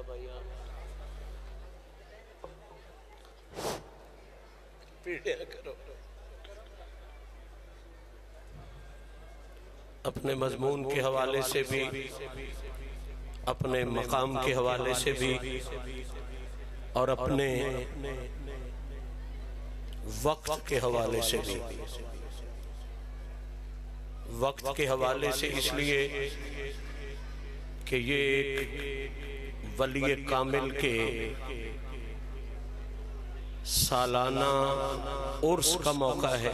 جا بھائیاں پیڑیا کرو اپنے مضمون کے حوالے سے بھی اپنے مقام کے حوالے سے بھی اور اپنے وقت کے حوالے سے بھی وقت کے حوالے سے اس لیے کہ یہ ایک ولی کامل کے سالانہ عرس کا موقع ہے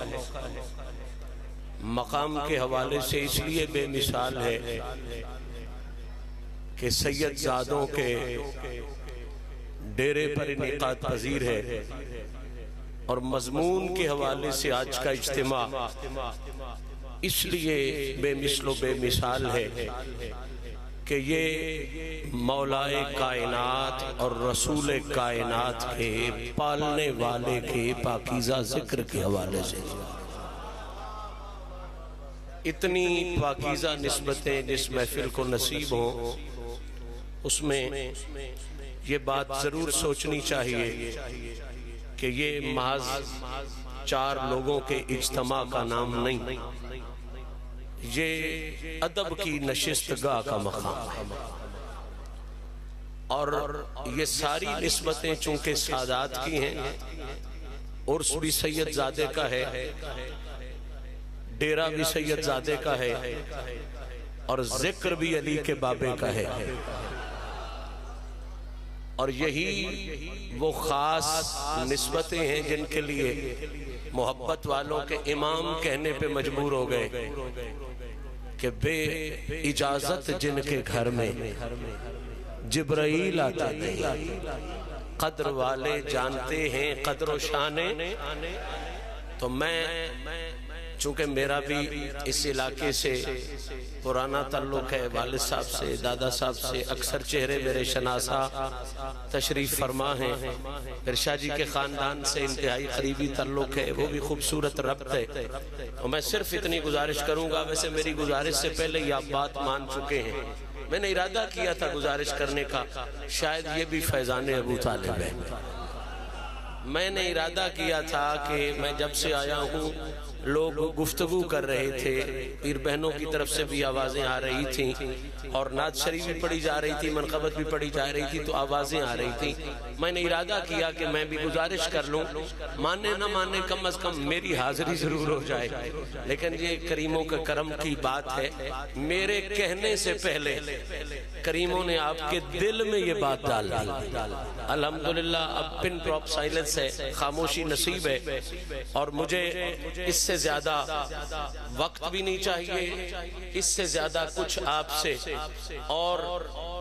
مقام کے حوالے سے اس لیے بے مثال ہے کہ سید زادوں کے ڈیرے پر انعقاد پذیر ہے اور مضمون کے حوالے سے آج کا اجتماع اس لیے بے مثل و بے مثال ہے کہ یہ مولائے کائنات اور رسول کائنات کے پالنے والے کے پاکیزہ ذکر کے حوالے سے اتنی پاکیزہ نسبتیں جس محفل کو نصیب ہوں اس میں یہ بات ضرور سوچنی چاہیے کہ یہ محض 4 لوگوں کے اجتماع کا نام نہیں، یہ ادب کی نشستگاہ کا مقام ہے اور یہ ساری نسبتیں چونکہ سادات کی ہیں، عرس بھی سید زادے کا ہے، ڈیرہ بھی سید زادے کا ہے اور ذکر بھی علی کے بابے کا ہے اور یہی وہ خاص نسبتیں ہیں جن کے لیے محبت والوں کے امام کہنے پہ مجبور ہو گئے کہ بے اجازت جن کے گھر میں جبرائیل آتے نہیں، قدر والے جانتے ہیں قدر و شانے. تو میں چونکہ میرا بھی اس علاقے سے پرانا تعلق ہے، والد صاحب سے، دادا صاحب سے اکثر چہرے میرے شناسا تشریف فرما ہیں، ارشاد جی کے خاندان سے انتہائی قریبی تعلق ہے، وہ بھی خوبصورت ربط ہے. اور میں صرف اتنی گزارش کروں گا، ویسے میری گزارش سے پہلے یہ آپ بات مان چکے ہیں، میں نے ارادہ کیا تھا گزارش کرنے کا، شاید یہ بھی فیضان ابو طالب ہے. میں نے ارادہ کیا تھا کہ میں جب سے آیا ہوں لوگ گفتگو کر رہے تھے، پیر بہنوں کی طرف سے بھی آوازیں آ رہی تھیں اور نعت شریف بھی پڑھی جا رہی تھی، منقبت بھی پڑھی جا رہی تھی، تو آوازیں آ رہی تھیں. میں نے ارادہ کیا کہ میں بھی گزارش کر لوں، مانے نہ مانے کم از کم میری حاضری ضرور ہو جائے. لیکن یہ کریموں کے کرم کی بات ہے، میرے کہنے سے پہلے کریموں نے آپ کے دل میں یہ بات ڈال دی. الحمدللہ اب پن ڈراپ سائلنس ہے، خاموشی نصیب ہے اور مجھے اس سے زیادہ وقت بھی نہیں چاہیے، اس سے زیادہ کچھ آپ سے اور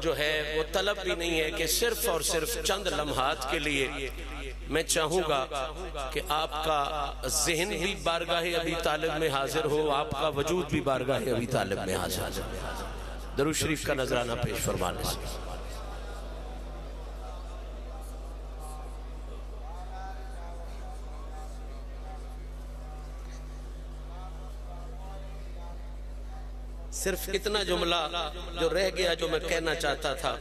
جو ہے وہ طلب بھی نہیں ہے کہ صرف اور صرف چند لمحات کے لیے میں چاہوں گا کہ آپ کا ذہن بھی بارگاہ ابی طالب میں حاضر ہو، آپ کا وجود بھی بارگاہ ابی طالب میں حاضر ہو. درود شریف کا نذرانہ پیش فرمانے سے صرف اتنا جملہ جو رہ گیا جو میں کہنا چاہتا تھا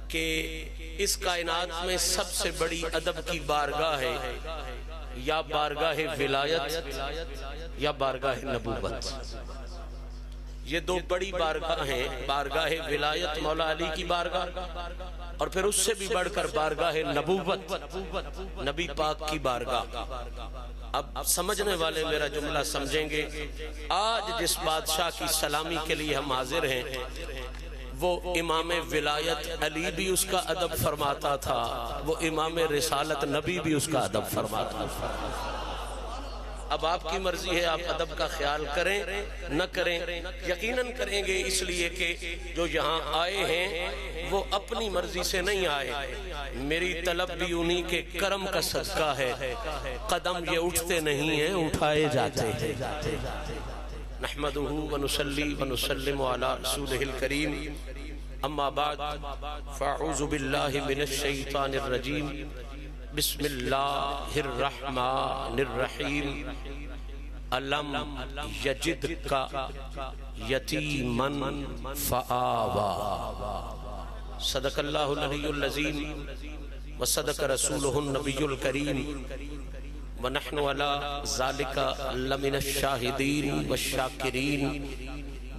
کہ اس کائنات میں سب سے بڑی ادب کی بارگاہ ہے یا بارگاہ ولایت یا بارگاہ نبوت. یہ 2 بڑی بارگاہ ہیں، بارگاہ ولایت مولا علی کی بارگاہ اور پھر اس سے بھی بڑھ کر بارگاہ نبوت نبی پاک کی بارگاہ. اب سمجھنے والے میرا جملہ سمجھیں گے. آج جس بادشاہ کی سلامی کے لیے ہم حاضر ہیں وہ امام ولایت علی بھی اس کا ادب فرماتا تھا، وہ امام رسالت نبی بھی اس کا ادب فرماتا تھا. اب آپ کی مرضی ہے، آپ ادب کا خیال کریں نہ کریں، یقیناً کریں گے، اس لیے کہ جو یہاں آئے ہیں وہ اپنی مرضی سے نہیں آئے. میری طلب بھی انہی کے کرم کا صدقہ ہے، قدم یہ اٹھتے نہیں ہیں، اٹھائے جاتے ہیں. نحمدہ ونصلی ونسلم علی رسولہ الکریم. اما بعد فاعوذ باللہ من الشیطان الرجیم. بسم اللہ الرحمن الرحیم. علم یجدک یتیما فآوا. صدق اللہ العلی العظیم وصدق رسولہ النبی الکریم ونحن علی ذالک لمن الشاہدین والشاکرین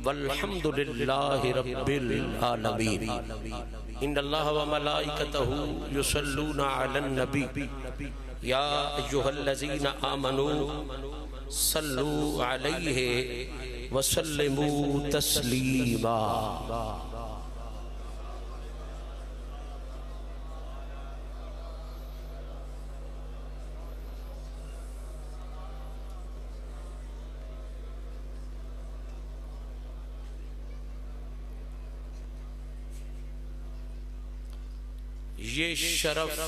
والحمد للہ رب العالمین ان اللہ وملائکتہ یصلون علی النبی یا ایہا الذین آمنوا صلوا علیہ وسلموا تسلیما۔ یہ شرف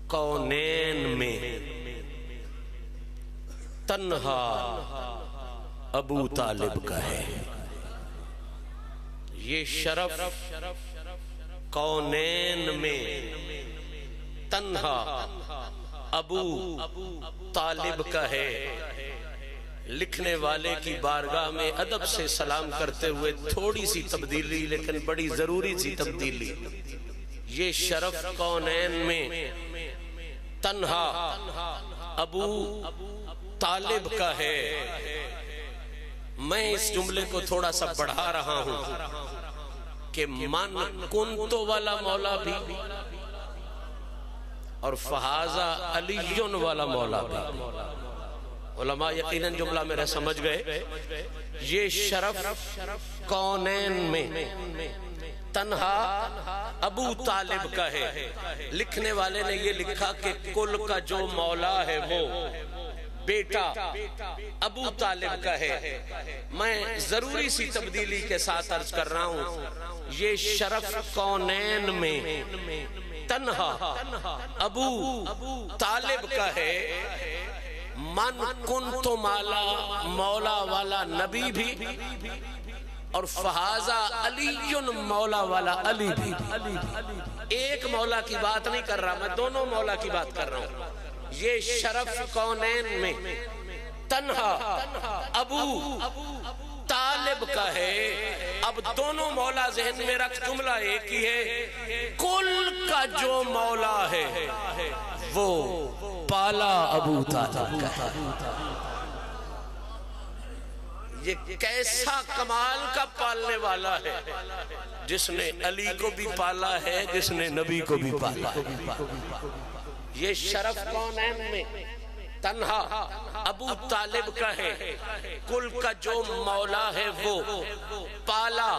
کونین میں تنہا ابو طالب کا ہے۔ یہ شرف کونین میں تنہا ابو طالب کا ہے۔ لکھنے والے کی بارگاہ میں ادب سے سلام کرتے ہوئے تھوڑی سی تبدیلی لیکن بڑی ضروری سی تبدیلی۔ یہ شرف کونین میں تنہا ابو طالب کا ہے۔ میں اس جملے کو تھوڑا سا بڑھا رہا ہوں کہ من کنتو والا مولا بھی اور فہذا علیون والا مولا بھی۔ علماء یقیناً جملہ میرے سمجھ گئے۔ یہ شرف کونین میں تنہا ابو طالب کا ہے۔ لکھنے والے نے یہ لکھا کہ کل کا جو مولا ہے وہ بیٹا ابو طالب کا ہے۔ میں ضروری سی تبدیلی کے ساتھ عرض کر رہا ہوں، یہ شرف کونین میں تنہا ابو طالب کا ہے۔ من کنتو مالا مولا والا نبی بھی اور فہذا علیون مولا والا علی بھی۔ ایک مولا کی بات نہیں کر رہا، میں دونوں مولا کی بات کر رہا ہوں۔ یہ شرف کونین میں تنہا ابو طالب کا ہے۔ اب دونوں مولا ذہن میں رکھ، جملہ ایک ہی ہے، کل کا جو مولا ہے وہ پالا ابو طالب کا ہے۔ یہ کیسا کمال کا پالنے والا ہے، جس نے علی کو بھی پالا ہے، جس نے نبی کو بھی پالا ہے۔ یہ شرف کونین میں تنہا ابو طالب کا ہے۔ کل کا جو مولا ہے وہ پالا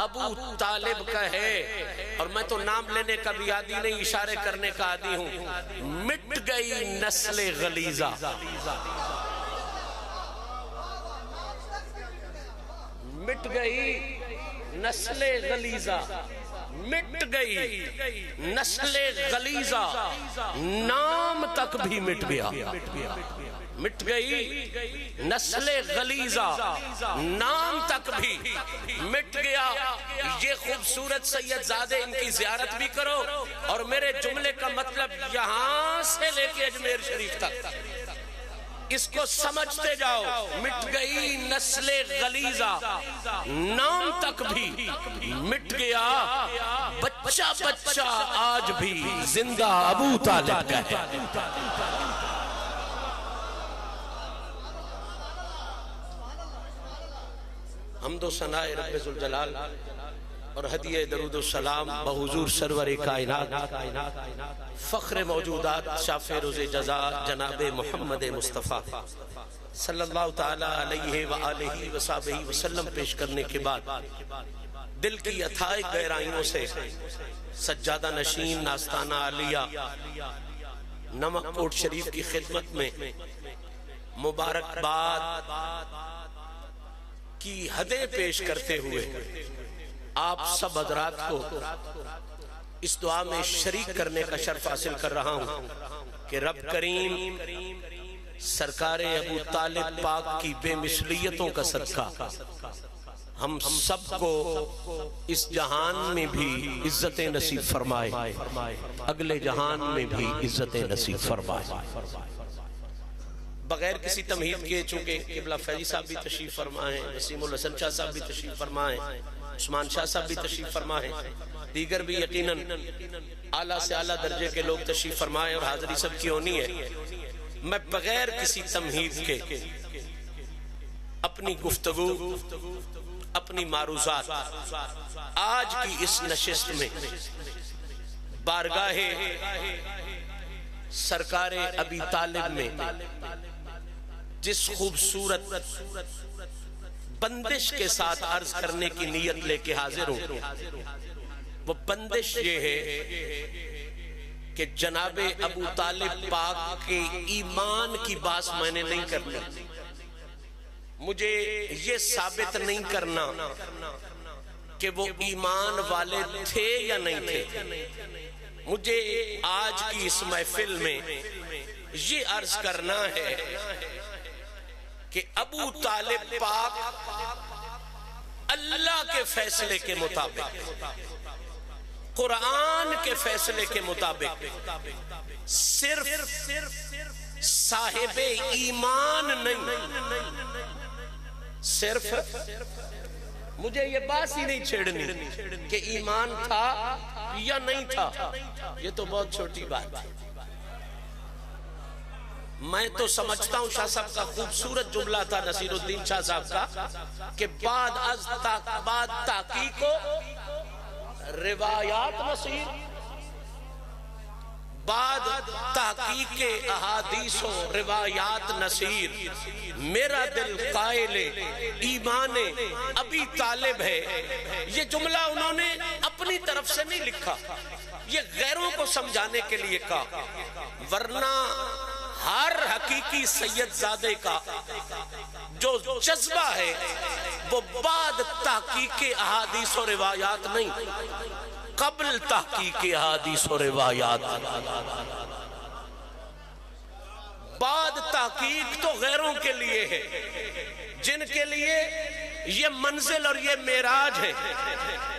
ابو طالب کا ہے۔ اور میں تو نام لینے کا بھی عادی نہیں، اشارے کرنے کا عادی ہوں۔ مٹ گئی نسل غلیظہ، مٹ گئی نسل غلیظہ، مٹ گئی نسل غلیظہ، نام تک بھی مٹ گیا۔ مٹ گئی نسل غلیظہ، نام تک بھی مٹ گیا۔ یہ خوبصورت سید زادے ان کی زیارت بھی کرو، اور میرے جملے کا مطلب یہاں سے لے کے اجمیر شریف تک اس کو سمجھتے جاؤ۔ مٹ گئی نسل غلیظہ، نام تک بھی مٹ گیا، بچہ بچہ آج بھی زندہ ابو طالب کا ہے۔ حمد و ثناء رب ذوالجلال اور ہدیہ درود و سلام بحضور سرور کائنات فخر موجودات شاہ روز جزا جناب محمد مصطفیٰ صلی اللہ تعالی علیہ وآلہ وصحبہ وسلم پیش کرنے کے بعد دل کی اتھائی گہرائیوں سے سجادہ نشین ناستانہ عالیہ نمک کوٹ شریف کی خدمت میں مبارکباد کی حدیں پیش کرتے ہوئے آپ سب حضرات کو اس دعا میں شریک کرنے کا شرف حاصل کر رہا ہوں کہ رب کریم سرکار ابو طالب پاک کی بے مثلیتوں کا صدقہ ہم سب کو اس جہان میں بھی عزت نصیب فرمائے، اگلے جہان میں بھی عزت نصیب فرمائے۔ بغیر کسی تمہید کے چونکہ قبلہ فیضی صاحب بھی تشریف فرمائیں، وسیم الحسن شاہ صاحب بھی تشریف فرمائیں، عثمان شاہ صاحب بھی تشریف فرما ہے، دیگر بھی یقیناً اعلیٰ سے اعلیٰ درجے کے لوگ تشریف فرمائے اور حاضری سب کی ہونی ہے۔ میں بغیر کسی تمہید کے اپنی گفتگو، اپنی معروضات آج کی اس نشست میں بارگاہ سرکار ابی طالب میں جس خوبصورت بندش کے ساتھ عرض کرنے کی نیت لے کے حاضر ہوں، وہ بندش یہ ہے کہ جناب ابو طالب پاک کے ایمان کی بات میں نے نہیں کرنا، مجھے یہ ثابت نہیں کرنا کہ وہ ایمان والے تھے یا نہیں تھے، مجھے آج کی اس محفل میں یہ عرض کرنا ہے کہ ابو طالب پاک اللہ کے فیصلے کے مطابق، قرآن کے فیصلے کے مطابق صرف صاحب ایمان نہیں، صرف مجھے یہ بات ہی نہیں چھیڑنی کہ ایمان تھا یا نہیں تھا، یہ تو بہت چھوٹی بات ہے۔ میں تو سمجھتا ہوں شاہ صاحب کا خوبصورت جملہ تھا نصیر الدین شاہ صاحب کا کہ بعد تحقیق و روایات نصیر، بعد تحقیق احادیث و روایات نصیر، میرا دل قائل ایمان ابی طالب ہے۔ یہ جملہ انہوں نے اپنی طرف سے نہیں لکھا، یہ غیروں کو سمجھانے کے لیے کہا، ورنہ ہر حقیقی سید زادے کا جو جذبہ ہے وہ بعد تحقیق احادیث و روایات نہیں، قبل تحقیق احادیث و روایات۔ بعد تحقیق تو غیروں کے لیے ہے، جن کے لیے یہ منزل اور یہ معراج ہے۔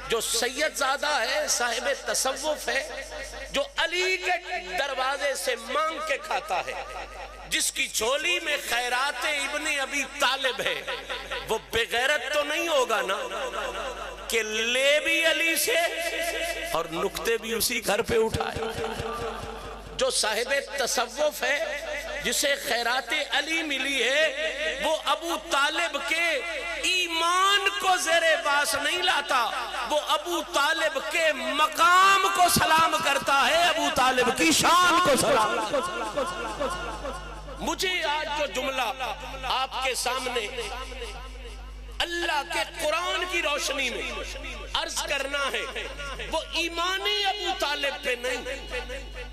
جو سید زادہ ہے، صاحب تصوف ہے، جو علی کے دروازے سے مانگ کے کھاتا ہے، جس کی جھولی میں خیرات ابن ابی طالب ہے، وہ بے غیرت تو نہیں ہوگا نا کہ لے بھی علی سے اور نکتے بھی اسی گھر پہ اٹھائے۔ جو صاحب تصوف ہے، جسے خیرات علی ملی ہے، وہ ابو طالب کے ایمان کو زیر باس نہیں لاتا، وہ ابو طالب کے مقام کو سلام کرتا ہے، ابو طالب کی شان کو سلام کرتا ہے۔ مجھے آج جو جملہ آپ کے سامنے اللہ کے قرآن کی روشنی میں عرض کرنا ہے، وہ ایمان ابو طالب پہ نہیں،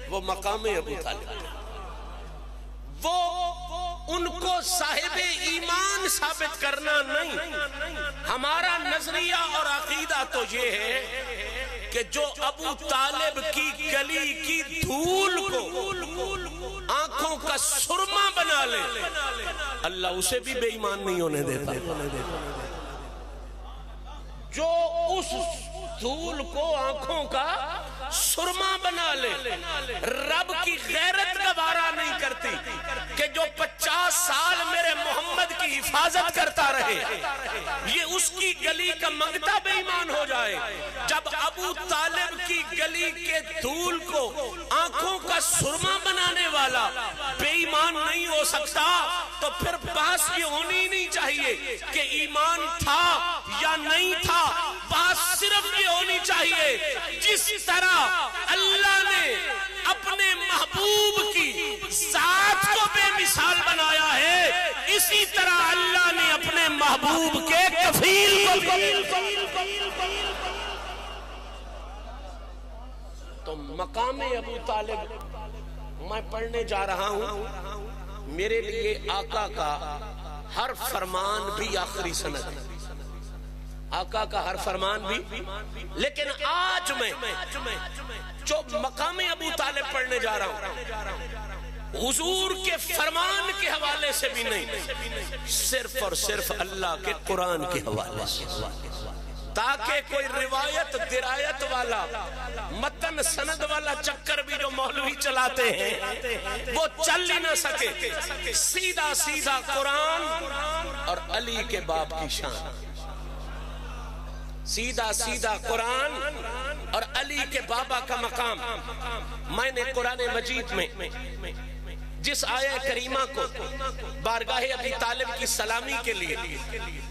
وہ مقام ابو طالب پہ، وہ ان کو صاحب ایمان ثابت کرنا نہیں۔ ہمارا نظریہ اور عقیدہ تو یہ ہے کہ جو ابو طالب کی گلی کی دھول کو آنکھوں کا سرما بنا لے، اللہ اسے بھی بے ایمان نہیں ہونے دیتا۔ جو اس دھول کو آنکھوں کا سرما بنا لے، رب کی غیرت گوارا نہیں کرتی کہ جو 50 سال میرے محمد کی حفاظت کرتا رہے، یہ اس کی گلی کا منگتا بے ایمان ہو جائے۔ جب ابو طالب کی گلی کے دھول کو آنکھوں کا سرما بنانے والا بے ایمان نہیں ہو سکتا، تو پھر بات یہ ہونی نہیں چاہیے کہ ایمان تھا یا نہیں تھا، بات صرف یہ ہونی چاہیے جس طرح اللہ نے اپنے محبوب کی ذات کو بے مثال بنایا ہے، اسی طرح اللہ نے اپنے محبوب کے کفیل کو۔ تو مقام ابو طالب میں پڑھنے جا رہا ہوں، میرے لیے آقا کا ہر فرمان بھی آخری سند ہے، آقا کا ہر فرمان بھی، لیکن آج میں جو مقام ابو طالب پڑھنے جا رہا ہوں، حضور کے فرمان کے حوالے سے بھی نہیں، صرف اور صرف اللہ کے قرآن کے حوالے سے، تاکہ کوئی روایت درایت والا متن سند والا چکر بھی جو مولوی چلاتے ہیں وہ چل ہی نہ سکے، سیدھا سیدھا قرآن اور علی کے باپ کی شان۔ سیدھا سیدھا قرآن اور علی کے بابا کا مقام. میں نے قرآن مجید میں جس آیہ کریمہ کو بارگاہ ابی طالب کی سلامی کے لیے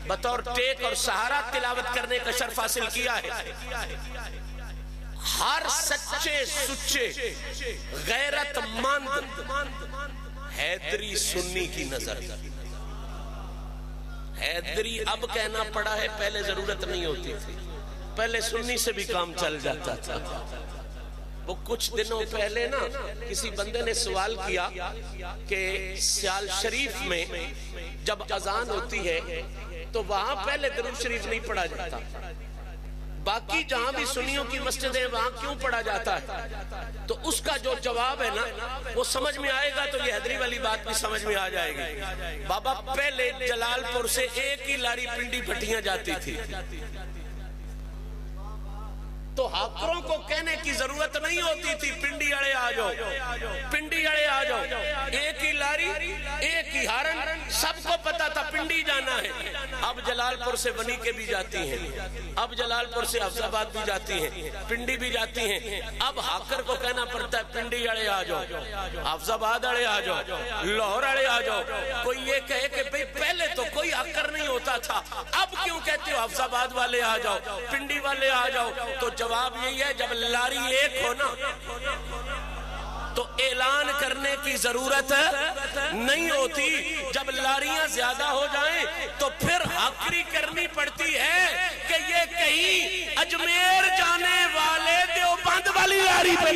بطور ٹیک اور سہارا تلاوت کرنے کا شرف حاصل کیا ہے، ہر سچے سچے غیرت مند حیدری سنی کی نظر. حیدری اب کہنا پڑا ہے، پہلے ضرورت نہیں ہوتی تھی، پہلے سنی سے بھی کام چل جاتا تھا. وہ کچھ دنوں پہلے نا کسی بندے نے سوال کیا کہ سیال شریف میں جب اذان ہوتی ہے تو وہاں پہلے درود شریف نہیں پڑھا جاتا، باقی جہاں بھی سنیوں کی مسجدیں وہاں کیوں پڑھا جاتا ہے؟ تو اس کا جو جواب ہے نا وہ سمجھ میں آئے گا تو یہ حیدری والی بات بھی سمجھ میں آ جائے گی. بابا پہلے جلال پور سے ایک ہی لاری پنڈی پھٹیاں جاتی تھی، تو ہاکروں کو کہنے کی ضرورت نہیں ہوتی تھی پنڈی اڑے آ جاؤ، پنڈی اڑے آ جاؤ. ایک ہی لاری ایک ہی ہارن، سب کو پتا تھا پنڈی جانا ہے. اب جلال پور سے بنی کے بھی جاتی ہیں، اب جلال پور سے حفظ آباد بھی جاتی ہیں، پنڈی بھی جاتی ہیں. اب ہاکر کو کہنا پڑتا ہے پنڈی اڑے آ جاؤ، حفظ آباد اڑے آ جاؤ، لاہور اڑے آ جاؤ. کوئی یہ کہے کہ بھئی پہلے تو کوئی ہاکر نہیں ہوتا تھا، اب کیوں کہتے ہو حفظ آباد والے آ جاؤ، پنڈی والے آ جاؤ؟ تو جواب یہی ہے، جب لاری ایک ہو نا تو اعلان کرنے کی ضرورت نہیں ہوتی. جب لاریاں زیادہ ہو جائیں تو پھر ہاکری کرنی پڑتی ہے کہ یہ کہیں اجمیر جانے والے دیوبند والی لاری پہ.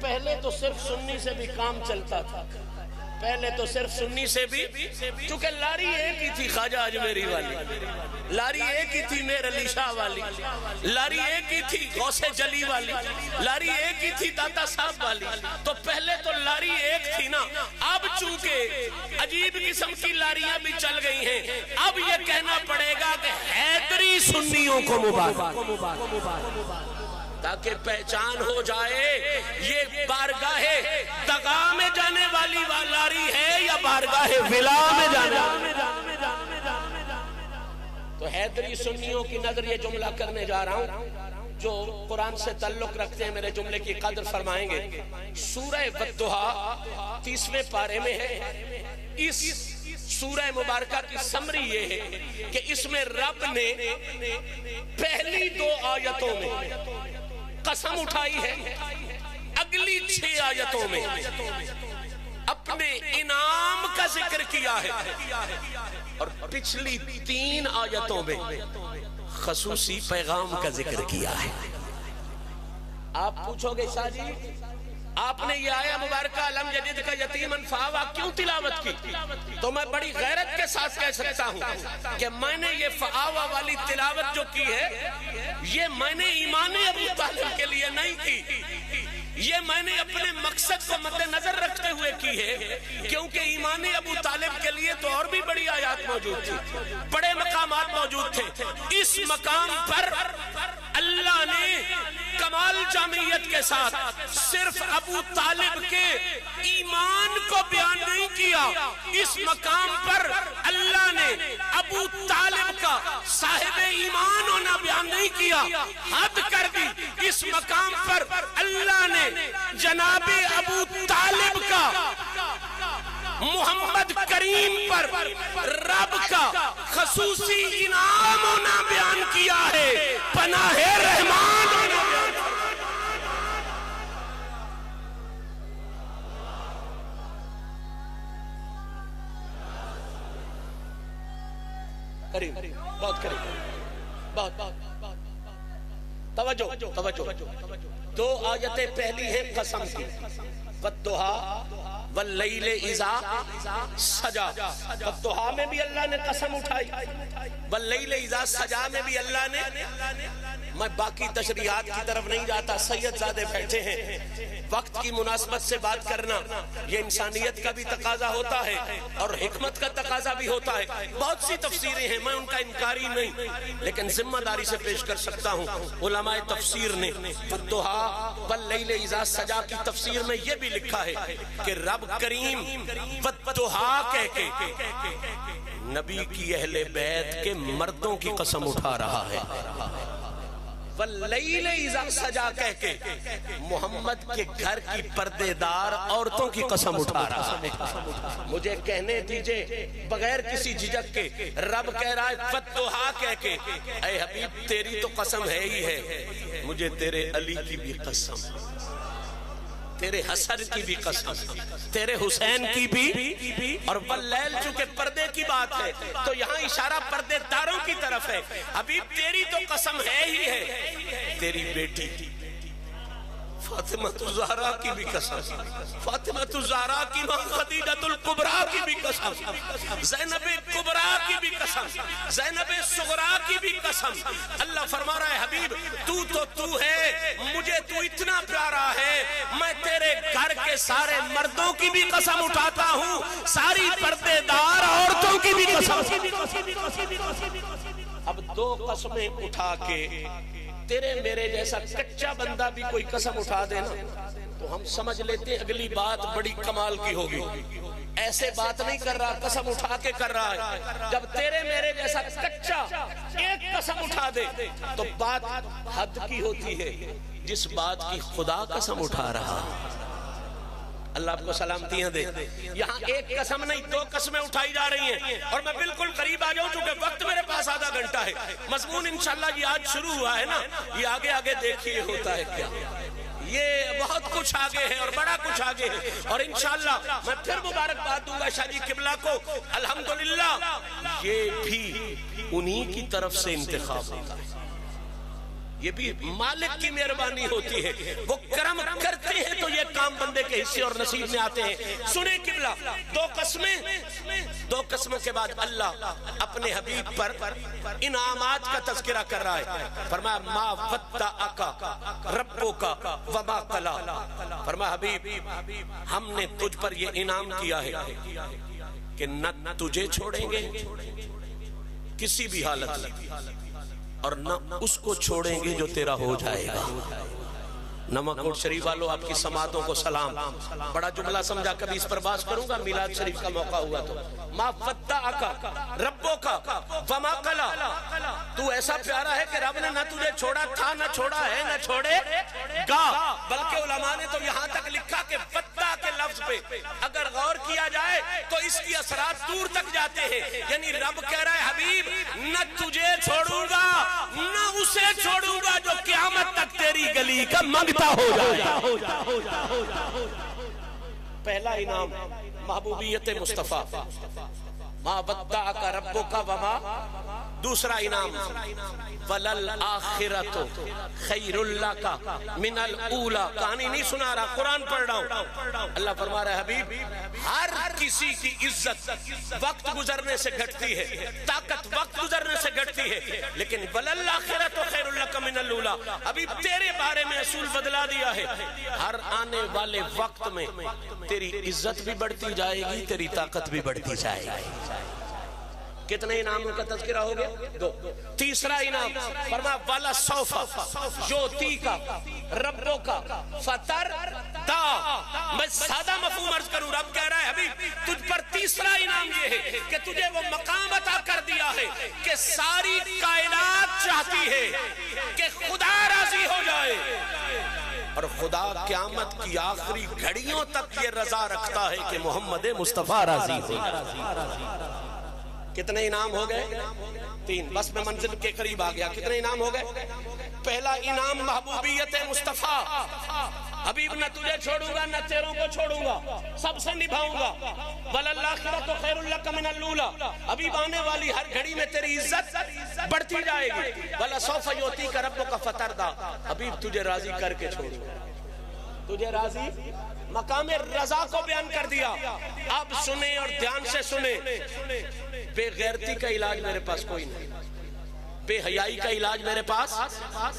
پہلے تو صرف سنی سے بھی کام چلتا تھا، پہلے تو صرف سنی سے بھی، چونکہ لاری ایک ہی تھی خواجہ اجمیری والی، لاری ایک ہی تھی میر علی شاہ والی، لاری ایک ہی تھی غوث جلی والی، لاری ایک ہی تھی داتا صاحب والی. تو پہلے تو لاری ایک تھی نا. اب چونکہ عجیب قسم کی لاریاں بھی چل گئی ہیں، اب یہ کہنا پڑے گا کہ حیدری سنیوں کو مبارک، تاکہ پہچان ہو جائے یہ بارگاہ دغا میں جانے والی لاری ہے یا بارگاہ ولا میں جانے والی. تو حیدری سنیوں کی نظر یہ جملہ کرنے جا رہا ہوں جو قرآن سے تعلق رکھتے ہیں، میرے جملے کی قدر فرمائیں گے. سورہ والضحیٰ 30ویں پارے میں ہے. اس سورہ مبارکہ کی سمری یہ ہے کہ اس میں رب نے پہلی 2 آیتوں میں قسم اٹھائی ہے، اگلی 6 آیتوں میں اپنے انعام کا ذکر کیا ہے، اور پچھلی 3 آیتوں میں خصوصی پیغام کا ذکر کیا ہے. آپ پوچھو گے شاہ جی آپ نے یہ آیہ مبارکہ الم یجد کا یتیمن فآویٰ کیوں تلاوت کی؟ تو میں بڑی غیرت کے ساتھ کہہ سکتا ہوں کہ میں نے یہ فآویٰ والی تلاوت جو کی ہے یہ میں نے ایمان ابو طالب کے لیے نہیں کی، یہ میں نے اپنے مقصد کو مد نظر رکھتے ہوئے کی ہے، کیونکہ ایمان ابو طالب کے لیے تو اور بھی بڑی آیات موجود تھی، بڑے مقامات موجود تھے. اس مقام پر اللہ نے کمال جامعیت کے ساتھ صرف ابو طالب کے ایمان کو بیان نہیں کیا، اس مقام پر اللہ نے ابو طالب کا صاحب ایمان ہونا بیان نہیں کیا، حد کر دی. اس مقام پر اللہ نے جناب ابو طالب کا محمد کریم پر رب کا خصوصی انعام ہونا بیان کیا ہے، پناہ رحمان ہونا بیان کیا. قریب بہت قریب، بہت توجہ. 2 آیتیں پہلی ہیں قسم کی، والضحیٰ واللیل اذا سجا، والضحیٰ میں بھی اللہ نے قسم اٹھائی، واللیل اذا سجا میں بھی اللہ نے. میں باقی تشریحات کی طرف نہیں جاتا، سید زادے بیٹھے ہیں. وقت کی مناسبت سے بات کرنا یہ انسانیت کا بھی تقاضا ہوتا ہے اور حکمت کا تقاضا بھی ہوتا ہے. بہت سی تفسیریں ہیں، میں ان کا انکاری نہیں، لیکن ذمہ داری سے پیش کر سکتا ہوں. علماء تفسیر نے والضحیٰ واللیل اذا سجا کی تفسیر میں یہ بھی لکھا ہے کہ رب کریم والضحیٰ کہہ کے نبی کی اہل بیت کے مردوں کی قسم اٹھا رہا ہے، واللیل اذا سجا کہہ کے محمد کے گھر کی پردے دار عورتوں کی قسم اٹھا رہا ہے. مجھے کہنے دیجئے بغیر کسی جھجک کے، رب کہہ رہا ہے والضحیٰ کہہ کے، اے حبیب تیری تو قسم ہے ہی ہے، مجھے تیرے علی کی بھی قسم، تیرے حسن کی بھی قسم، تیرے حسین کی بھی. اور واللیل چونکہ پردے کی بات ہے تو یہاں اشارہ پردے داروں کی طرف ہے. حبیب تیری تو قسم ہے ہی ہے، تیری بیٹی فاطمہ الزہرا کی بھی قسم، فاطمہ الزہرا کی ماں خدیجہ الکبریٰ کی بھی قسم، زینب کبریٰ کی بھی قسم، زینب صغریٰ کی بھی قسم. اللہ فرما رہا ہے حبیب تو ہے، مجھے تو اتنا پیارا ہے، میں تیرے گھر کے سارے مردوں کی بھی قسم اٹھاتا ہوں، ساری پردے دار عورتوں کی بھی قسم. اب دو قسمیں اٹھا کے تیرے میرے جیسا کچا بندہ بھی کوئی قسم اٹھا دینا تو ہم سمجھ لیتے ہیں اگلی بات بڑی کمال کی ہوگی. ایسے بات نہیں کر رہا، قسم اٹھا کے کر رہا ہے. جب تیرے میرے جیسا کچا ایک قسم اٹھا دے تو بات حد کی ہوتی ہے، جس بات کی خدا قسم اٹھا رہا. اللہ آپ کو سلامتیاں دے. یہاں ایک قسم نہیں دو قسمیں اٹھائی جا رہی ہیں اور میں بالکل قریب آ جاؤں چونکہ وقت میرے پاس آدھا گھنٹہ ہے. مضمون انشاءاللہ یہ آج شروع ہوا ہے نا، یہ آگے آگے دیکھیے ہوتا ہے کیا. یہ بہت کچھ آگے ہے اور بڑا کچھ آگے ہے اور انشاءاللہ میں پھر مبارکباد دوں گا شاہ جی قبلہ کو. الحمدللہ یہ بھی انہی کی طرف سے انتخاب ہوتا ہے، یہ بھی مالک کی مہربانی ہوتی ہے. وہ کرم کرتے ہیں تو یہ کام بندے کے حصے اور نصیب میں آتے ہیں. سنیں قبلہ، دو قسمیں کے بعد اللہ اپنے حبیب پر انعامات کا تذکرہ کر رہا ہے. فرمایا ما ودعک ربک وما قلی. فرمایا حبیب ہم نے تجھ پر یہ انعام کیا ہے کہ نہ تجھے چھوڑیں گے کسی بھی حالت میں اور نہ اس کو چھوڑیں گے جو تیرا ہو جائے گا. نمک کوٹ شریف والوں آپ کی سماعتوں کو سلام. بڑا جملہ سمجھا، کبھی اس پر بات کروں گا میلاد شریف کا موقع ہوا تو. ما ودعک ربک وما قلی. تو ایسا پیارا ہے کہ رب نے نہ تجھے چھوڑا تھا، نہ چھوڑا ہے، نہ چھوڑے گا. بلکہ علماء نے تو یہاں تک لکھا کہ ودع کے لفظ پہ اگر غور کیا جائے تو اس کی اثرات دور تک جاتے ہیں. یعنی رب کہہ رہا ہے حبیب نہ تجھے چھوڑوں گا نہ اسے چھوڑوں گا جو قیامت تک تیری گلی کا منگتا ہو جائے. پہلا انعام محبوبیت مصطفیٰ، ما ودعک ربک وما. دوسرا انعام وَلَلْآخِرَةُ خَيْرٌ لَكَ مِنَ الْأُولَى. کہانی نہیں سنا رہا، قرآن پڑھ رہا ہوں. اللہ فرما رہا ہے حبیب ہر کسی کی عزت وقت گزرنے سے گھٹتی ہے، طاقت وقت گزرنے سے گھٹتی ہے، لیکن وَلَلْآخِرَةُ خَيْرٌ لَكَ مِنَ الْأُولَى. حبیب تیرے بارے میں اصول بدلا دیا ہے. ہر آنے والے وقت میں تیری عزت بھی بڑھتی جائے گی، تیری طاقت بھی بڑھتی جائے گی. کتنے انعاموں کا تذکرہ ہو گیا؟ دو. تیسرا انعام فرمایا وَلَسَوْفَ يُعْطِيكَ رَبُّكَ فَتَرْضَىٰ. میں سادہ مفہوم عرض کروں، رب کہہ رہا ہے حبیب تجھ پر تیسرا انعام یہ ہے کہ تجھے وہ مقام عطا کر دیا ہے کہ ساری کائنات چاہتی ہے کہ خدا راضی ہو جائے اور خدا قیامت کی آخری گھڑیوں تک یہ رضا رکھتا ہے کہ محمد مصطفیٰ راضی ہو. کتنے انعام ہو گئے؟ 3. بس میں منزل کے قریب آ گیا. کتنے انعام ہو گئے؟ پہلا انعام محبوبیت مصطفیٰ. حبیب نہ تجھے چھوڑوں گا نہ تیروں کو چھوڑوں گا، سب سے نبھاؤں گا. وَلَلْآخِرَةُ خَيْرٌ لَكَ مِنَ الْأُولَى. حبیب آنے والی ہر گھڑی میں تیری عزت بڑھتی جائے گی. وَلَسَوْفَ يُعْطِيكَ رَبُّكَ فَتَرْضَىٰ. حبیب تجھے راضی کر کے چھوڑوں گا. تجھے راضی مقام رضا کو بیان کر دیا. اب سنیں اور دھیان سے سنیں. بے غیرتی کا علاج میرے پاس کوئی نہیں, بے حیائی کا علاج میرے پاس,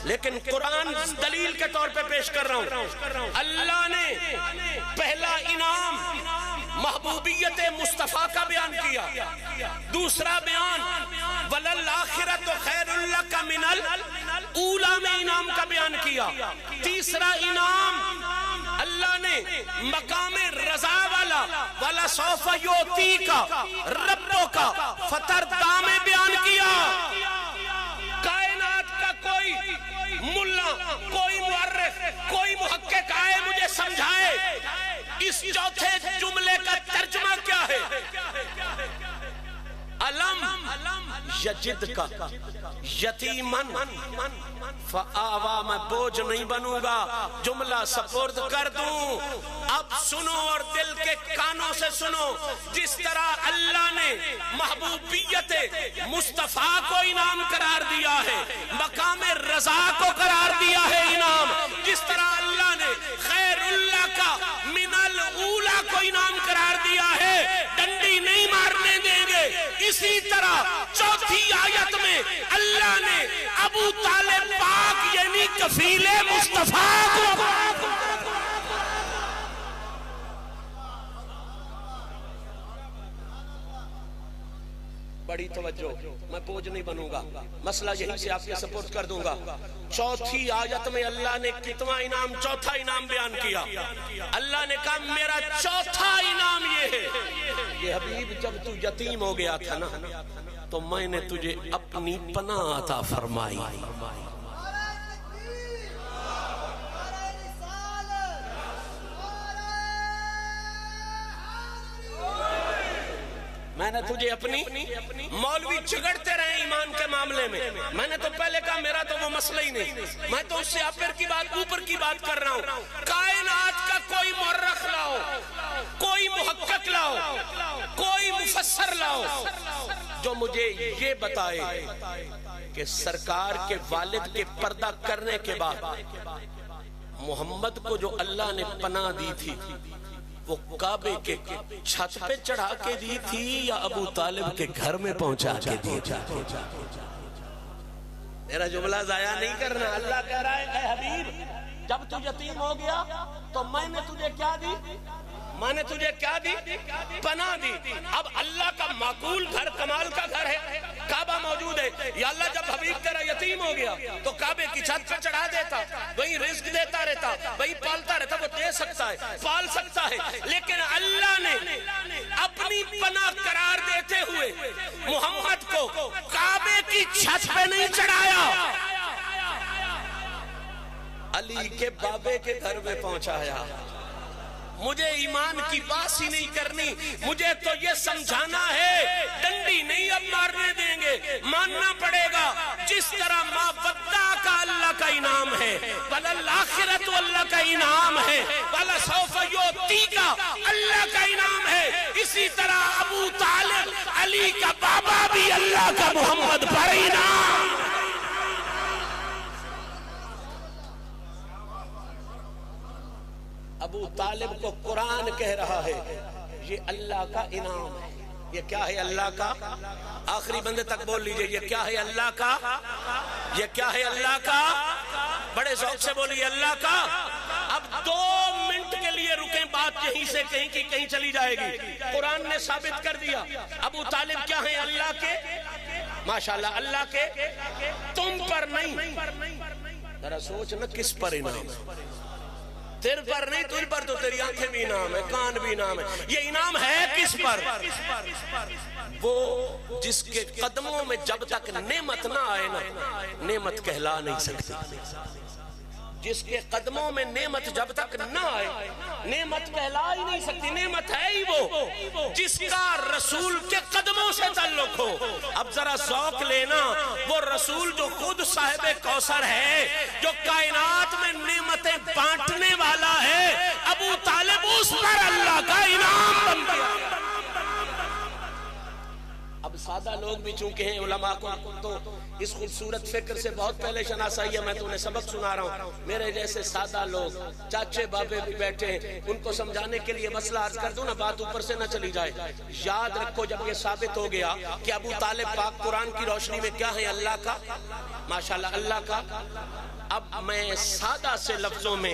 لیکن قرآن دلیل کے طور پہ پیش کر رہا ہوں. اللہ نے پہلا انعام محبوبیت مصطفیٰ کا بیان کیا, دوسرا بیان وَلَلْآخِرَةُ خَيْرٌ لَكَ مِنَ الْأُولَى میں انعام کا بیان کیا. تیسرا انعام اللہ نے مقام رضا والا وَلَسَوْفَ يُعْطِيكَ رَبُّكَ فَتَرْضَىٰ میں بیان کیا. کائنات کا کوئی ملا, کوئی مورخ, کوئی محقق آئے مجھے سمجھائے اس چوتھے جملے کا ترجمہ کیا ہے. علم یجد کا یتیمن فآوا, میں بوجھ نہیں بنوں گا, جملہ سپرد کر دوں. اب سنو اور دل کے کانوں سے سنو. جس طرح اللہ نے محبوبیت مصطفیٰ کو انعام قرار دیا ہے, مقام رضا کو قرار دیا ہے انعام, جس طرح اللہ نے خیر اللہ کا من الاولا کو انعام قرار دیا ہے, ڈنڈی نہیں مارنے دیں گے. اسی طرح چوتھی آیت میں اللہ نے ابو طالب پاک یعنی کفیل مصطفیٰ کو بڑی توجہ, میں بوجھ نہیں بنوں گا, مسئلہ یہی سے آپ کے سپورٹ کر دوں گا. چوتھی آیت میں اللہ نے کتنا انعام, چوتھا انعام بیان کیا. اللہ نے کہا میرا چوتھا انعام یہ ہے. یہ حبیب جب تو یتیم ہو گیا تھا نا, تو میں نے تجھے اپنی پناہ عطا فرمائی. میں نے تجھے اپنی, مولوی جھگڑتے رہے ایمان کے معاملے میں نے تو پہلے کہا میرا تو وہ مسئلہ ہی نہیں, میں تو اس سے اوپر کی بات کر رہا ہوں. کائنات کا کوئی مورخ لاؤ, کوئی محقق لاؤ, کوئی مفسر لاؤ جو مجھے یہ بتائے کہ سرکار کے والد کے پردہ کرنے کے بعد محمد کو جو اللہ نے پناہ دی تھی وہ کعبے کے چھت پہ چڑھا کے دی تھی یا ابو طالب کے گھر میں پہنچا کے دی تھی. میرا جملہ ضائع نہیں کرنا. اللہ کہہ رہا ہے اے حبیب جب تو یتیم ہو گیا تو میں نے تجھے کیا دی, میں نے تجھے کیا دی, پناہ دی. اب اللہ کا معقول گھر کمال کا گھر ہے, کعبہ موجود ہے. یا اللہ جب حبیب تیرا یتیم ہو گیا تو کعبے کی چھت پہ چڑھا دیتا, وہی رزق دیتا رہتا, وہی پالتا رہتا. وہ دے سکتا ہے, پال سکتا ہے, لیکن اللہ نے اپنی پناہ قرار دیتے ہوئے محمد کو کعبے کی چھت پہ نہیں چڑھایا, علی کے بابے کے گھر میں پہنچایا. مجھے ایمان کی باس ہی نہیں کرنی, مجھے تو یہ سمجھانا ہے ڈنڈی نہیں اب مارنے دیں گے, ماننا پڑے گا. جس طرح ما ودع کا اللہ کا انعام ہے, وَلَلْآخِرَةُ اللہ کا انعام ہے, وَلَسَوْفَ يُعْطِيكَ اللہ کا انعام ہے, اسی طرح ابو طالب علی کا بابا بھی اللہ کا محمد پر انعام. ابو طالب کو قرآن کہہ رہا ہے یہ اللہ کا انعام ہے. یہ کیا ہے اللہ کا, آخری بندے تک بول لیجئے, یہ کیا ہے اللہ کا, یہ کیا ہے اللہ کا, بڑے ذوق سے بولیے اللہ کا. اب 2 منٹ کے لیے رکیں, بات یہیں سے کہیں کی کہیں چلی جائے گی. قرآن نے ثابت کر دیا ابو طالب کیا ہیں اللہ کے, ماشاءاللہ اللہ کے, تم پر نہیں. ذرا سوچ نا کس پر انعام, تیرے پر نہیں, تجھ پر تو تیری آنکھیں بھی انعام ہے, کان بھی انعام ہے. یہ انعام ہے کس پر, وہ جس کے قدموں میں جب تک نعمت نہ آئے نا نعمت کہلا نہیں سکتی. جس کے قدموں میں نعمت جب تک نہ آئے نعمت کہلا ہی نہیں سکتی. نعمت ہے ہی وہ جس کا رسول کے قدموں سے تعلق ہو. اب ذرا ذوق لینا, وہ رسول جو خود صاحب کوثر ہے, جو کائنات میں نعمتیں بانٹنے والا ہے, ابو طالب اس پر اللہ کا انعام بن گیا. اب سادہ لوگ بھی چونکہ ہیں، علماء کو تو اس خوبصورت فکر سے بہت پہلے شناسائی ہے، میں تو انہیں سبق سنا رہا ہوں. میرے جیسے سادہ لوگ چاچے بابے بھی بیٹھے ہیں، ان کو سمجھانے کے لیے مسئلہ عرض کر دوں نا، بات اوپر سے نہ چلی جائے. یاد رکھو جب یہ ثابت ہو گیا کہ ابو طالب پاک قرآن کی روشنی میں کیا ہے؟ اللہ کا، ماشاءاللہ اللہ کا. اب میں سادہ سے لفظوں میں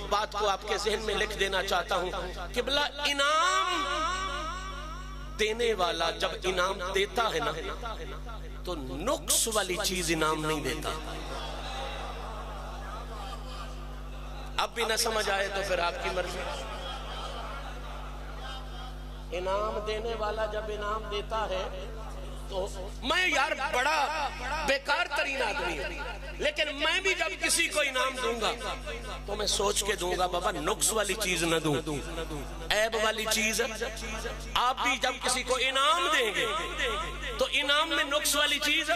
بات کو آپ کے ذہن میں لکھ دینا چاہتا ہوں. قبلہ انعام دینے والا جب انعام دیتا ہے نا تو نقص والی چیز انعام نہیں دیتا. اب بھی نہ سمجھ آئے تو پھر آپ کی مرضی. انعام دینے والا جب انعام دیتا ہے تو میں یار بڑا بیکار ترین آدمی ہوں، لیکن میں بھی جب کسی کو انعام دوں گا تو میں سوچ کے دوں گا بابا نقص والی چیز نہ دوں، عیب والی چیز. آپ بھی جب کسی کو انعام دیں گے تو انعام میں نقص والی چیز،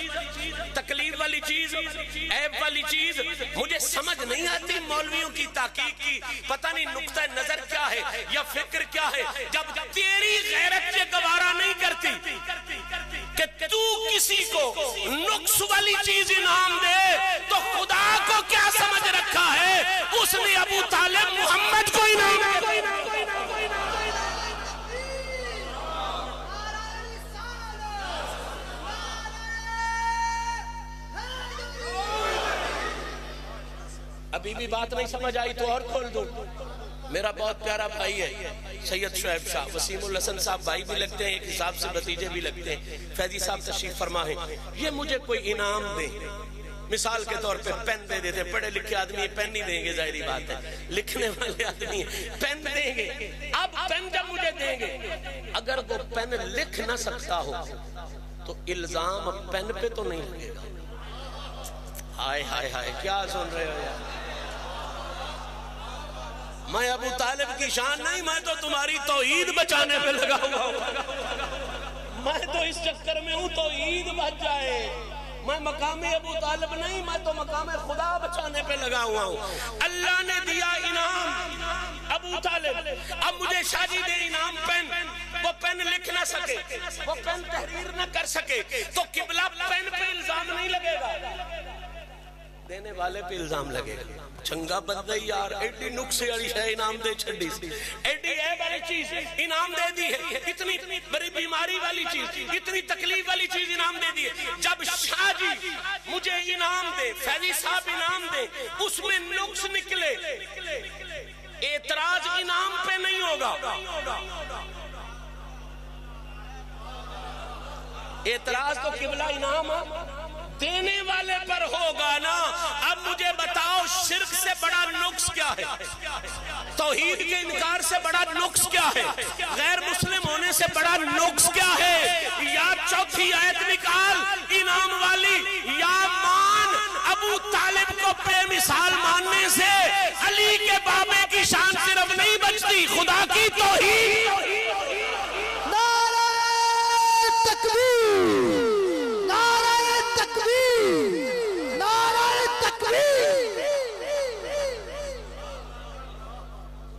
تکلیف والی چیز، عیب والی چیز. مجھے سمجھ نہیں آتی مولویوں کی تحقیق کی، پتہ نہیں نقطہ نظر کیا ہے یا فکر کیا ہے. جب تیری غیرت یہ گوارا نہیں کرتی کہ تو کسی کو نقص والی چیز انعام دے تو خدا کو کیا سمجھ رکھا ہے؟ اس نے ابو طالب محمد کو انعام دیا. ابھی بھی بات نہیں سمجھ آئی تو اور کھول دوں. میرا بہت پیارا بھائی ہے سید شعیب شاہ، وسیم الحسن صاحب بھائی بھی لگتے ہیں، ایک حساب سے بھتیجے بھی لگتے ہیں. فیضی صاحب تشریف فرما ہے. یہ مجھے کوئی انعام دے، مثال کے طور پہ پین دے دیتے. پڑھے لکھے آدمی پین نہیں دیں گے، ظاہری بات ہے، لکھنے والے آدمی پین دیں گے. اب پین جب مجھے دیں گے، اگر وہ پین لکھ نہ سکتا ہو تو الزام پین پہ تو نہیں لگے گا. ہائے ہائے ہائے، کیا سن رہے ہو یار؟ میں ابو طالب کی شان نہیں، میں تو تمہاری توحید بچانے پہ لگا ہوا ہوں. میں تو اس چکر میں ہوں توحید بچ جائے. میں مقام ابو طالب نہیں، میں تو مقام خدا بچانے پہ لگا ہوا ہوں. اللہ نے دیا انعام ابو طالب، اب مجھے شاجی دے انعام پین. وہ پین لکھ نہ سکے، وہ پین تحریر نہ کر سکے تو قبلہ پین پہ الزام نہیں لگے گا، دینے والے پہ الزام لگے گا. چنگا بندہ یار، ایڈی نقصے والی ہے انعام دے چھڑی سی، ایڈی عیب والی چیز انعام دے دی ہے، اتنی بڑی بیماری والی چیز، اتنی تکلیف والی چیز انعام دے دی ہے. جب شاہ جی مجھے انعام دے، فیضی صاحب انعام دے، اس میں نقص نکلے، اعتراض انعام پہ نہیں ہوگا، اعتراض تو قبلہ انعام دینے والے پر ہوگا نا. اب مجھے بتاؤ شرک سے بڑا نقص کیا ہے؟ توحید کے انکار سے بڑا نقص کیا ہے؟ غیر مسلم ہونے سے بڑا نقص کیا ہے؟ یا چوتھی آیت نکال انعام والی، یا مان ابو طالب کو بے مثال ماننے سے علی کے بابے کی شان صرف نہیں بچتی، خدا کی توحید.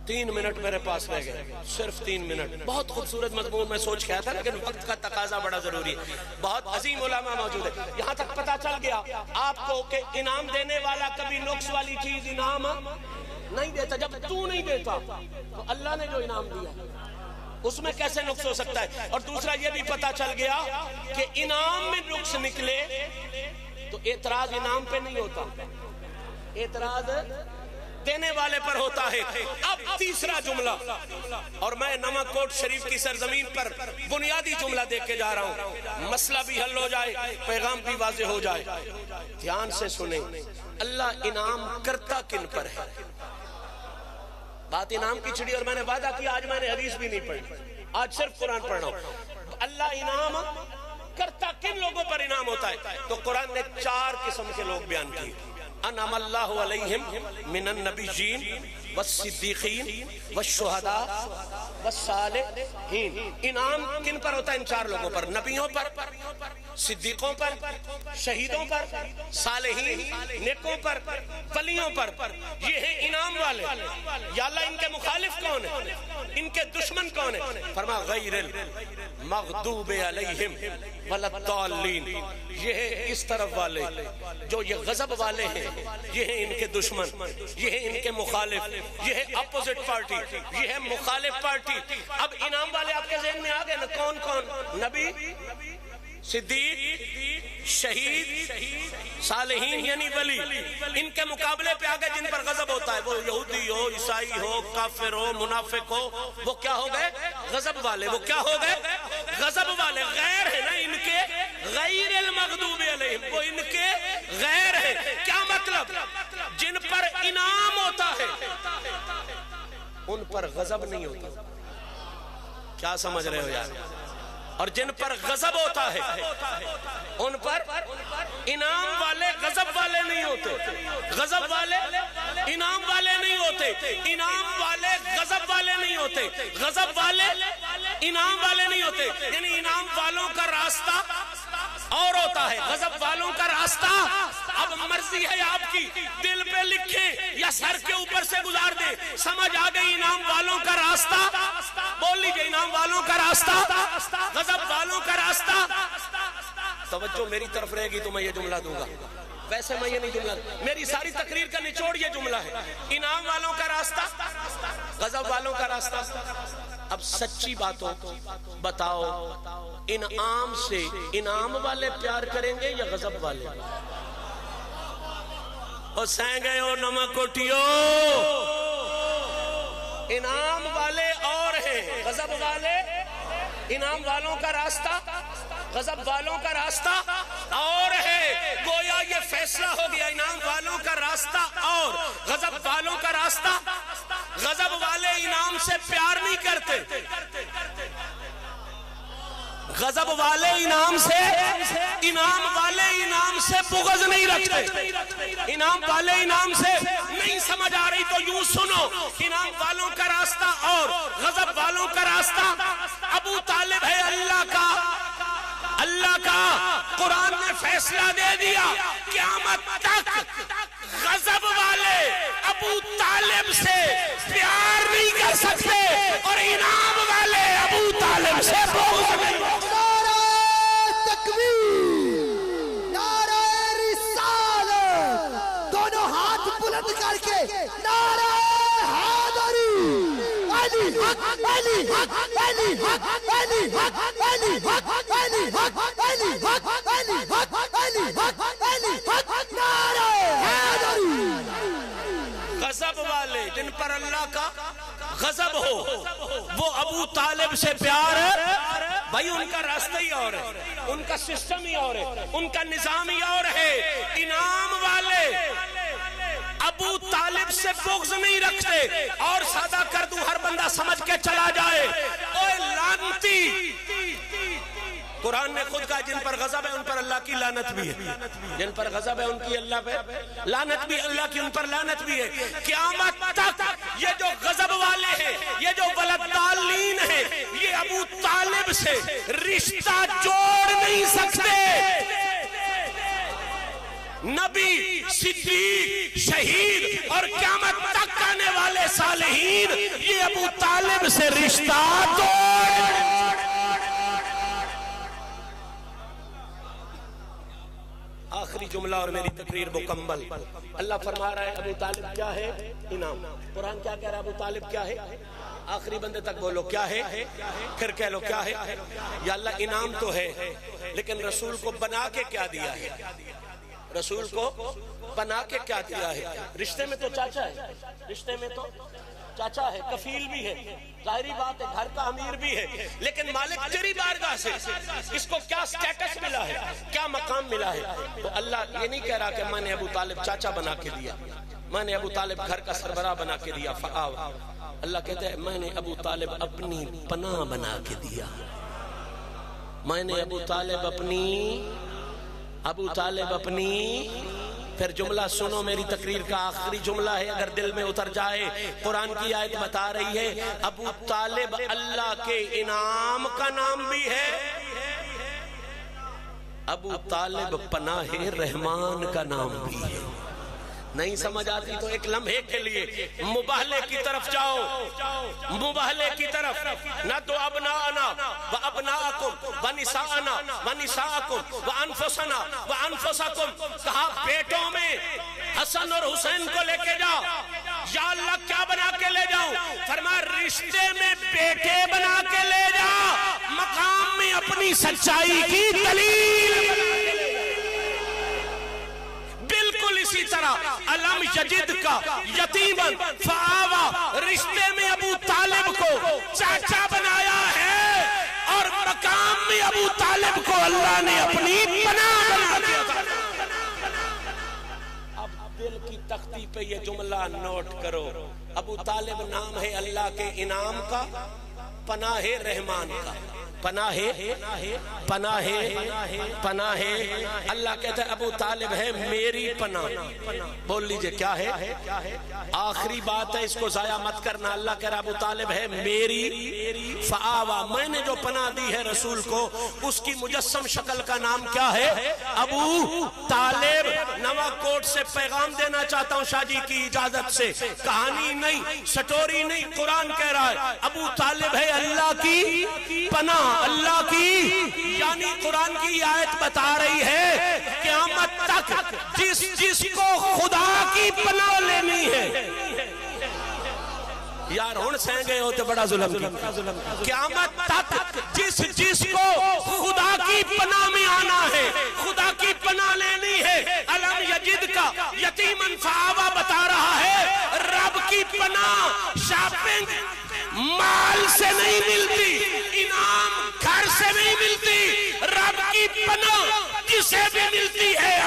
تین منٹ میرے پاس رہ گئے، صرف 3 منٹ. بہت خوبصورت مضمون میں سوچ کے آیا تھا لیکن وقت کا تقاضا بڑا ضروری ہے. بہت عظیم علماء موجود ہے. یہاں تک پتا چل گیا آپ کو کہ انعام دینے والا کبھی نقص والی چیز انعام نہیں دیتا. جب تو نہیں دیتا تو اللہ نے جو انعام دیا اس میں کیسے نقص ہو سکتا ہے؟ اور دوسرا یہ بھی پتا چل گیا کہ انعام میں نقص نکلے تو اعتراض انعام پہ نہیں ہوتا، اعتراض دینے والے پر ہوتا ہے. اب تیسرا جملہ، اور میں نمک کوٹ شریف کی سرزمین پر بنیادی جملہ دیکھ کے جا رہا ہوں، مسئلہ بھی حل ہو جائے، پیغام بھی واضح ہو جائے. دھیان سے سنیں، اللہ انعام کرتا کن پر ہے؟ بات انعام کی چھڑی، اور میں نے وعدہ کیا آج میں نے حدیث بھی نہیں پڑھی، آج صرف قرآن پڑھ رہا ہوں. اللہ انعام کرتا کن لوگوں پر انعام ہوتا ہے؟ تو قرآن نے 4 قسم کے لوگ بیان کیے. انعم اللہ علیہم من النبیین والصدیقین والشہداء والصالحین۔ انعام کن پر ہوتا ہے؟ ان چار لوگوں پر، نبیوں پر، صدیقوں پر، شہیدوں پر، صالحین نیکوں پر، ولیوں پر، یہ ہیں انعام والے۔ یا اللہ ان کے مخالف کون ہیں؟ ان کے دشمن کون ہیں؟ فرما غیر المغضوب علیہم ولا الضالین، یہ ہے اس طرف والے جو یہ غضب والے ہیں، یہ ہیں ان کے دشمن، یہ ہیں ان کے مخالف، یہ ہے اپوزٹ پارٹی، یہ ہے مخالف پارٹی۔ اب انعام والے آپ کے ذہن میں آگئے نا، کون کون؟ نبی، صدیق، شہید، صالحین یعنی ولی۔ ان کے مقابلے پہ آگے جن پر غضب ہوتا ہے، وہ یہودی ہو، عیسائی ہو، کافر ہو، منافق ہو، وہ کیا ہو گئے؟ غضب والے۔ وہ کیا ہو گئے؟ غضب والے۔ غیر ہے نا ان کے، غیر المغضوب علیہم، وہ ان کے غیر ہے۔ کیا مطلب؟ جن پر انعام ہوتا ہے ان پر غضب نہیں ہوتا۔ کیا سمجھ رہے ہو یار؟ اور جن پر غضب ہوتا ہے ان پر انعام والے غضب والے نہیں ہوتے، غضب والے انعام والے نہیں ہوتے، انعام والے غضب والے نہیں ہوتے، غضب والے انعام والے نہیں ہوتے۔ یعنی انعام والوں کا راستہ اور ہوتا ہے، غضب والوں کا راستہ اب مرضی ہے آپ کی، دل پہ لکھیں یا سر کے اوپر سے گزار دیں۔ سمجھ آ گئی انعام والوں کا راستہ؟ بول لیجئے انعام والوں کا راستہ، غضب والوں کا راستہ۔ توجہ میری طرف رہے گی تو میں یہ جملہ دوں گا، ویسے میں یہ نہیں جملہ، میری ساری تقریر کا نچوڑ یہ جملہ ہے، انعام والوں کا راستہ، غضب والوں کا راستہ۔ اب سچی باتوں بتاؤ، انعام سے انعام والے پیار کریں گے یا غضب والے؟ او سینگے او نمک کوٹیو، انعام والے اور ہیں، غضب والے۔ انعام والوں کا راستہ، غضب والوں کا راستہ اور ہے۔ گویا یہ فیصلہ ہو گیا، انعام والوں کا راستہ اور غضب والوں کا راستہ۔ غضب والے انعام سے پیار نہیں کرتے، غضب والے انعام سے، انعام والے انعام سے بغض نہیں رکھتے، انعام والے انعام سے نہیں سمجھ آ رہی تو یوں سنو، انعام والوں کا راستہ اور غضب والوں کا راستہ۔ ابو طالب ہے اللہ کا، اللہ کا قرآن نے فیصلہ دے دیا، قیامت تک غضب والے ابو طالب سے پیار نہیں کر سکتے اور انعام والے ابو طالب سے بغض نہیں۔ نعرہ تکبیر، نعرہ رسالت، دونوں ہاتھ بلند کر کے نعرہ حیدری، علی حق، علی حق، علی حق، علی حق، علی حق، علی حق، علی حق، علی حق، علی حق، علی حق، نعرہ حیدری۔ غضب والے جن پر اللہ کا غضب ہو وہ ابو طالب سے پیار ہے، بھائی ان کا راستہ ہی اور ہے، ان کا سسٹم ہی اور ہے، ان کا نظام ہی اور ہے۔ انعام والے ابو طالب سے بغض نہیں رکھتے۔ اور سادہ کر دوں، ہر بندہ سمجھ کے چلا جائے، اوے لعنتی، قرآن نے خود کہا جن پر غضب ہے ان پر اللہ کی لعنت بھی ہے، جن پر غضب ہے ان کی اللہ پہ لعنت بھی، اللہ کی ان پر لعنت بھی ہے۔ قیامت تک یہ جو غضب والے ہیں، یہ جو ولدالین ہیں، یہ ابو طالب سے رشتہ جوڑ نہیں سکتے۔ نبی، صدیق، شہید اور قیامت تک آنے والے صالحین یہ ابو طالب سے رشتہ توڑ۔ آخری جملہ اور میری تقریر مکمل۔ اللہ فرما رہا ہے ابو طالب کیا ہے؟ انعام۔ قرآن کیا کہہ رہا ہے؟ ابو طالب کیا ہے؟ آخری بندے تک بولو کیا ہے، پھر کہہ لو کیا ہے۔ یا اللہ انعام تو ہے لیکن رسول کو بنا کے کیا دیا ہے؟ رسول کو بنا کے کیا دیا ہے؟ رشتے میں تو چاچا ہے، رشتے میں تو چاچا ہے، کفیل بھی ہے، ظاہری بات ہے، گھر کا امیر بھی ہے، لیکن مالک تیری بارگاہ سے اس کو کیا سٹیٹس ملا ہے، کیا مقام ملا ہے؟ تو اللہ یہ نہیں کہہ رہا کہ میں نے ابو طالب چاچا بنا کے دیا، میں نے ابو طالب گھر کا سربراہ بنا کے دیا، فآو۔ اللہ کہتا ہے میں نے ابو طالب اپنی پناہ بنا کے دیا، میں نے ابو طالب اپنی پھر جملہ سنو میری تقریر کا آخری جملہ ہے، اگر دل میں اتر جائے. قرآن کی آیت بتا رہی ہے ابو طالب اللہ کے انعام کا نام بھی ہے، ابو طالب پناہ رحمان کا نام بھی ہے. نہیں سمجھ آتی تو ایک لمحے کے لیے مباہلے کی طرف جاؤ، مباہلے کی طرف. نہ تو ابناءنا و ابناءکم و نساءنا و نساءکم و انفسنا و انفسکم. کہا بیٹوں میں حسن اور حسین کو لے کے جاؤ. یا اللہ کیا بنا کے لے جاؤں؟ فرمایا رشتے میں بیٹے بنا کے لے جاؤ، مقام میں اپنی سچائی کی دلیل بنا کے لے جاؤ. بالکل اسی طرح علم یجد کا یتیمن فآوا، رشتے میں ابو طالب کو چاچا بنایا ہے اور مقام میں ابو طالب کو اللہ نے اپنی پناہ بنا دیا. اب دل کی تختی پہ یہ جملہ نوٹ کرو، ابو طالب نام ہے اللہ کے انعام کا، پناہ رحمان کا. پناہ پناہ پناہ اللہ کہتا ہے ابو طالب ہے میری پناہ. بول لیجئے کیا ہے؟ آخری بات ہے، اس کو ضائع مت کرنا. اللہ کہہ رہا ابو طالب ہے میری فآوا، میں نے جو پناہ دی ہے رسول کو اس کی مجسم شکل کا نام کیا ہے؟ ابو طالب. نوا کوٹ سے پیغام دینا چاہتا ہوں شاہ جی کی اجازت سے، کہانی نہیں، سٹوری نہیں، قرآن کہہ رہا ہے ابو طالب ہے اللہ کی پناہ، اللہ کی. یعنی قرآن کی آیت بتا رہی ہے قیامت تک جس کو خدا کی پناہ لینی ہے. یار ہون سہیں گئے ہوتے بڑا ظلم کی. قیامت تک جس کو خدا کی پناہ میں آنا ہے، خدا کی پناہ لینی ہے. علم یجد کا یتیمن فآوا بتا رہا ہے رب کی پناہ شاپنگ مال سے نہیں ملتی، انعام گھر سے نہیں ملتی. رب کی پناہ کسے بھی ملتی ہے